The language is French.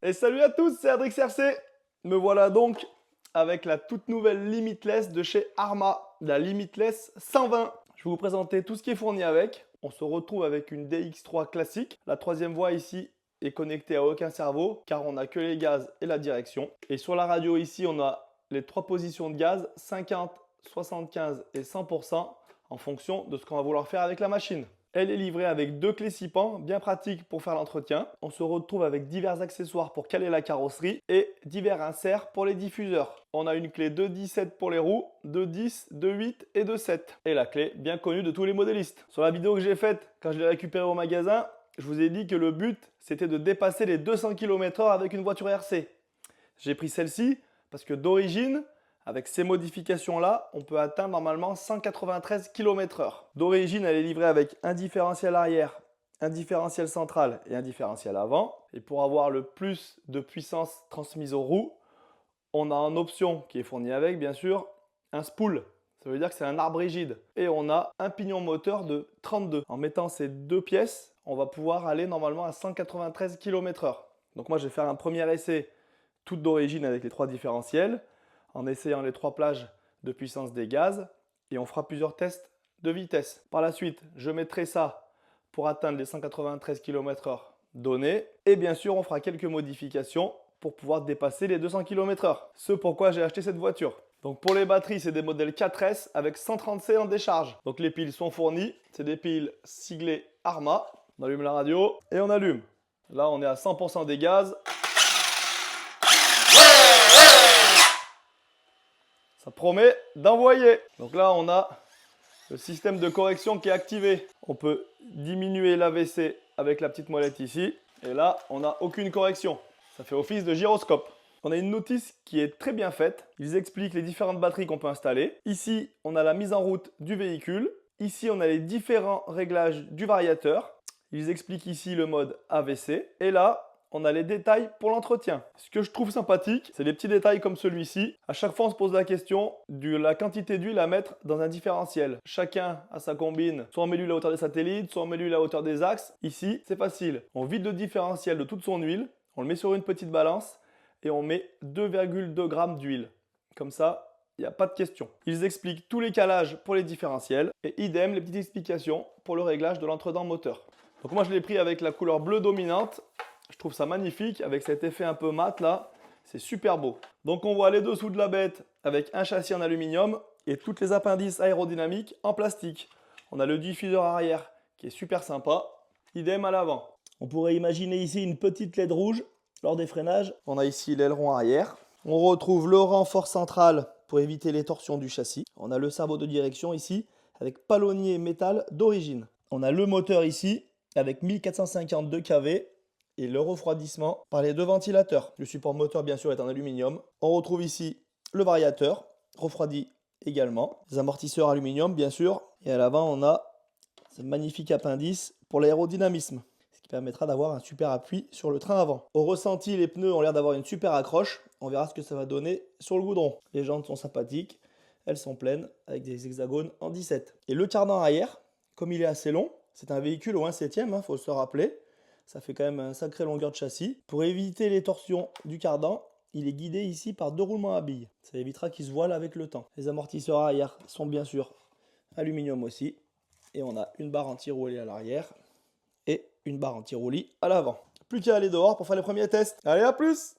Et salut à tous, c'est Adrix RC. Me voilà donc avec la toute nouvelle Limitless de chez Arrma, la Limitless 120. Je vais vous présenter tout ce qui est fourni avec. On se retrouve avec une DX3 classique. La troisième voie ici est connectée à aucun servo car on n'a que les gaz et la direction. Et sur la radio ici, on a les trois positions de gaz, 50, 75 et 100% en fonction de ce qu'on va vouloir faire avec la machine. Elle est livrée avec deux clés 6 pans, bien pratiques pour faire l'entretien. On se retrouve avec divers accessoires pour caler la carrosserie et divers inserts pour les diffuseurs. On a une clé 2.17 pour les roues, 2.10, 2.8 et 2.7. Et la clé bien connue de tous les modélistes. Sur la vidéo que j'ai faite quand je l'ai récupérée au magasin, je vous ai dit que le but c'était de dépasser les 200 km/h avec une voiture RC. J'ai pris celle-ci parce que d'origine, avec ces modifications-là, on peut atteindre normalement 193 km/h. D'origine, elle est livrée avec un différentiel arrière, un différentiel central et un différentiel avant. Et pour avoir le plus de puissance transmise aux roues, on a en option, qui est fournie avec bien sûr, un spool. Ça veut dire que c'est un arbre rigide. Et on a un pignon moteur de 32. En mettant ces deux pièces, on va pouvoir aller normalement à 193 km/h. Donc moi, je vais faire un premier essai toute d'origine avec les trois différentiels, en essayant les trois plages de puissance des gaz et on fera plusieurs tests de vitesse. Par la suite, je mettrai ça pour atteindre les 193 km/h donnés et bien sûr, on fera quelques modifications pour pouvoir dépasser les 200 km/h. Ce pourquoi j'ai acheté cette voiture. Donc pour les batteries, c'est des modèles 4S avec 130C en décharge. Donc les piles sont fournies, c'est des piles siglées Arrma. On allume la radio et on allume. Là, on est à 100% des gaz. Ça promet d'envoyer. Donc là, on a le système de correction qui est activé. On peut diminuer l'AVC avec la petite molette ici. Et là, on n'a aucune correction. Ça fait office de gyroscope. On a une notice qui est très bien faite. Ils expliquent les différentes batteries qu'on peut installer. Ici, on a la mise en route du véhicule. Ici, on a les différents réglages du variateur. Ils expliquent ici le mode AVC. Et là, on a les détails pour l'entretien. Ce que je trouve sympathique, c'est les petits détails comme celui-ci. À chaque fois, on se pose la question de la quantité d'huile à mettre dans un différentiel. Chacun a sa combine. Soit on met lui la hauteur des satellites, soit on met lui la hauteur des axes. Ici, c'est facile. On vide le différentiel de toute son huile. On le met sur une petite balance et on met 2,2 g d'huile. Comme ça, il n'y a pas de question. Ils expliquent tous les calages pour les différentiels et idem les petites explications pour le réglage de l'entredent moteur. Donc moi, je l'ai pris avec la couleur bleue dominante. Je trouve ça magnifique avec cet effet un peu mat là, c'est super beau. Donc on voit les dessous de la bête avec un châssis en aluminium et toutes les appendices aérodynamiques en plastique. On a le diffuseur arrière qui est super sympa, idem à l'avant. On pourrait imaginer ici une petite LED rouge lors des freinages. On a ici l'aileron arrière. On retrouve le renfort central pour éviter les torsions du châssis. On a le cerveau de direction ici avec palonnier métal d'origine. On a le moteur ici avec 1452 kV. Et le refroidissement par les deux ventilateurs. Le support moteur bien sûr est en aluminium. On retrouve ici le variateur, refroidi également. Les amortisseurs aluminium bien sûr. Et à l'avant on a ce magnifique appendice pour l'aérodynamisme. Ce qui permettra d'avoir un super appui sur le train avant. Au ressenti, les pneus ont l'air d'avoir une super accroche. On verra ce que ça va donner sur le goudron. Les jantes sont sympathiques. Elles sont pleines avec des hexagones en 17. Et le cardan arrière, comme il est assez long, c'est un véhicule au 1/7, faut se le rappeler. Ça fait quand même une sacrée longueur de châssis. Pour éviter les torsions du cardan, il est guidé ici par deux roulements à billes. Ça évitera qu'il se voile avec le temps. Les amortisseurs arrière sont bien sûr aluminium aussi. Et on a une barre anti-roulis à l'arrière et une barre anti-roulis à l'avant. Plus qu'à aller dehors pour faire les premiers tests. Allez, à plus!